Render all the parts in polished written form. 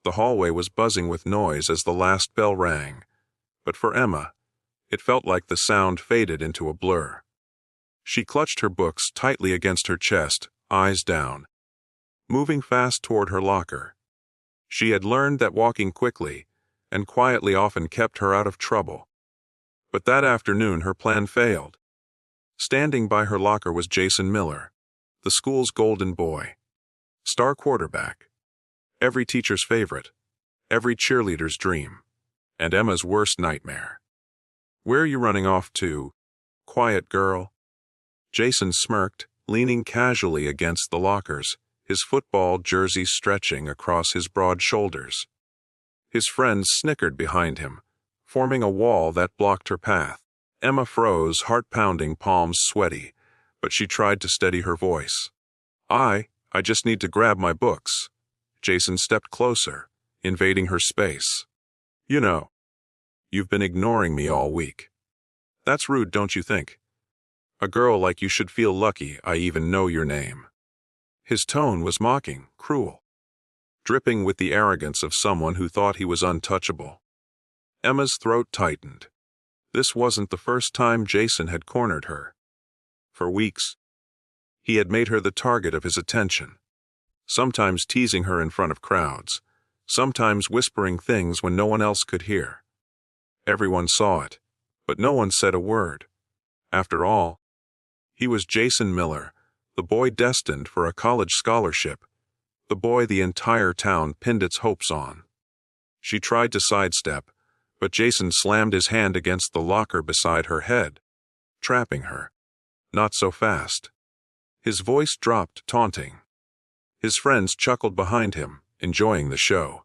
The hallway was buzzing with noise as the last bell rang, but for Emma, it felt like the sound faded into a blur. She clutched her books tightly against her chest, eyes down, moving fast toward her locker. She had learned that walking quickly and quietly often kept her out of trouble. But that afternoon her plan failed. Standing by her locker was Jason Miller, the school's golden boy. Star quarterback. Every teacher's favorite. Every cheerleader's dream. And Emma's worst nightmare. "Where are you running off to, quiet girl?" Jason smirked, leaning casually against the lockers, his football jersey stretching across his broad shoulders. His friends snickered behind him, forming a wall that blocked her path. Emma froze, heart-pounding, palms sweaty, but she tried to steady her voice. I just need to grab my books." Jason stepped closer, invading her space. "You know, you've been ignoring me all week. That's rude, don't you think? A girl like you should feel lucky I even know your name." His tone was mocking, cruel, dripping with the arrogance of someone who thought he was untouchable. Emma's throat tightened. This wasn't the first time Jason had cornered her. For weeks, he had made her the target of his attention, sometimes teasing her in front of crowds, sometimes whispering things when no one else could hear. Everyone saw it, but no one said a word. After all, he was Jason Miller, the boy destined for a college scholarship, the boy the entire town pinned its hopes on. She tried to sidestep, but Jason slammed his hand against the locker beside her head, trapping her. "Not so fast." His voice dropped, taunting. His friends chuckled behind him, enjoying the show.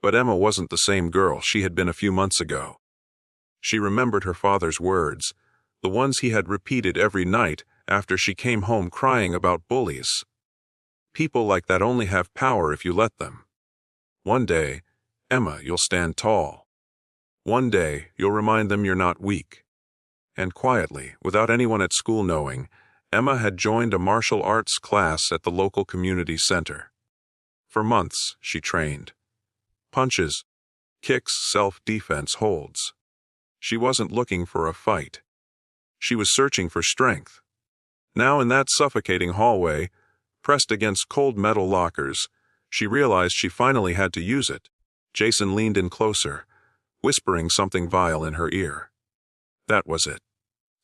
But Emma wasn't the same girl she had been a few months ago. She remembered her father's words, the ones he had repeated every night after she came home crying about bullies. "People like that only have power if you let them. One day, Emma, you'll stand tall. One day, you'll remind them you're not weak." And quietly, without anyone at school knowing, Emma had joined a martial arts class at the local community center. For months, she trained. Punches, kicks, self-defense holds. She wasn't looking for a fight. She was searching for strength. Now in that suffocating hallway, pressed against cold metal lockers, she realized she finally had to use it. Jason leaned in closer, whispering something vile in her ear. That was it.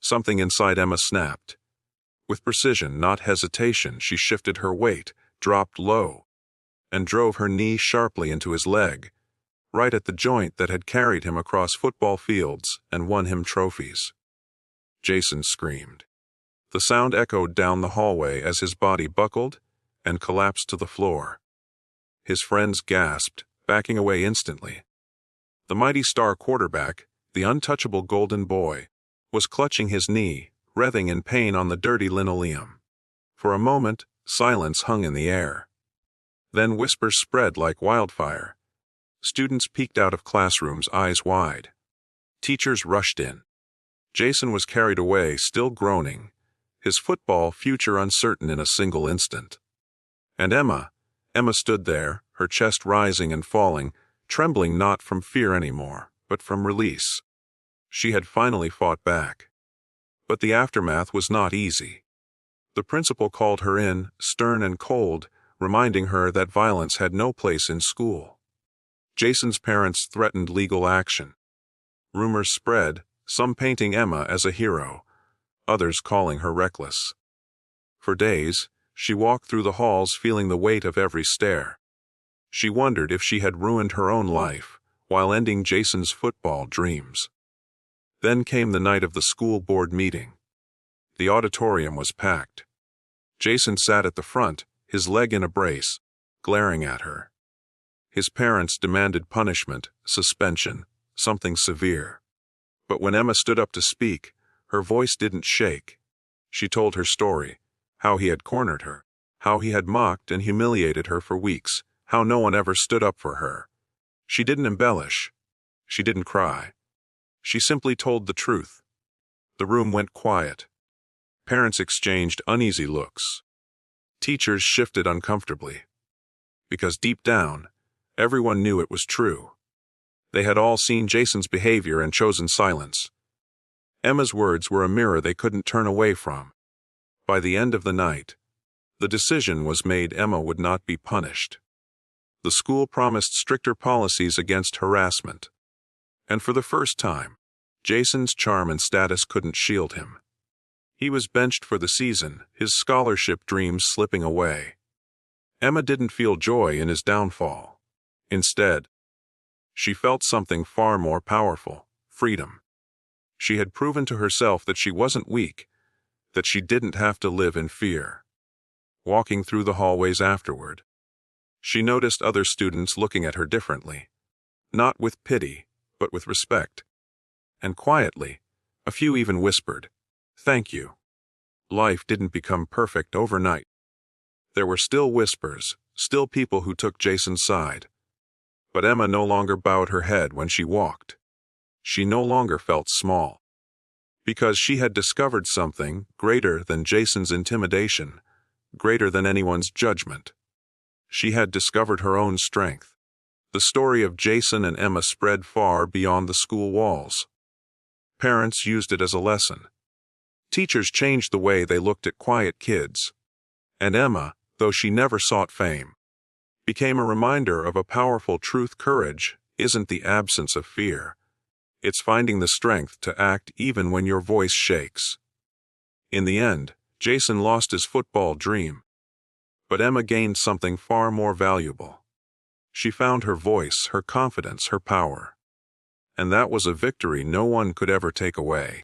Something inside Emma snapped. With precision, not hesitation, she shifted her weight, dropped low, and drove her knee sharply into his leg, right at the joint that had carried him across football fields and won him trophies. Jason screamed. The sound echoed down the hallway as his body buckled and collapsed to the floor. His friends gasped, backing away instantly. The mighty star quarterback, the untouchable golden boy, was clutching his knee, writhing in pain on the dirty linoleum. For a moment, silence hung in the air. Then whispers spread like wildfire. Students peeked out of classrooms, eyes wide. Teachers rushed in. Jason was carried away, still groaning, his football future uncertain in a single instant. And Emma stood there, her chest rising and falling, trembling not from fear anymore, but from release. She had finally fought back. But the aftermath was not easy. The principal called her in, stern and cold, reminding her that violence had no place in school. Jason's parents threatened legal action. Rumors spread, some painting Emma as a hero, others calling her reckless. For days, she walked through the halls feeling the weight of every stare. She wondered if she had ruined her own life, while ending Jason's football dreams. Then came the night of the school board meeting. The auditorium was packed. Jason sat at the front, his leg in a brace, glaring at her. His parents demanded punishment, suspension, something severe. But when Emma stood up to speak, her voice didn't shake. She told her story, how he had cornered her, how he had mocked and humiliated her for weeks, how no one ever stood up for her. She didn't embellish. She didn't cry. She simply told the truth. The room went quiet. Parents exchanged uneasy looks. Teachers shifted uncomfortably. Because deep down, Everyone knew it was true. They had all seen Jason's behavior and chosen silence. Emma's words were a mirror they couldn't turn away from. By the end of the night, the decision was made: Emma would not be punished. The school promised stricter policies against harassment. And for the first time, Jason's charm and status couldn't shield him. He was benched for the season, his scholarship dreams slipping away. Emma didn't feel joy in his downfall. Instead, she felt something far more powerful: freedom. She had proven to herself that she wasn't weak, that she didn't have to live in fear. Walking through the hallways afterward, she noticed other students looking at her differently, not with pity, but with respect. And quietly, a few even whispered, "Thank you." Life didn't become perfect overnight. There were still whispers, still people who took Jason's side. But Emma no longer bowed her head when she walked. She no longer felt small. Because she had discovered something greater than Jason's intimidation, greater than anyone's judgment. She had discovered her own strength. The story of Jason and Emma spread far beyond the school walls. Parents used it as a lesson. Teachers changed the way they looked at quiet kids. And Emma, though she never sought fame, became a reminder of a powerful truth: courage isn't the absence of fear. It's finding the strength to act even when your voice shakes. In the end, Jason lost his football dream. But Emma gained something far more valuable. She found her voice, her confidence, her power. And that was a victory no one could ever take away.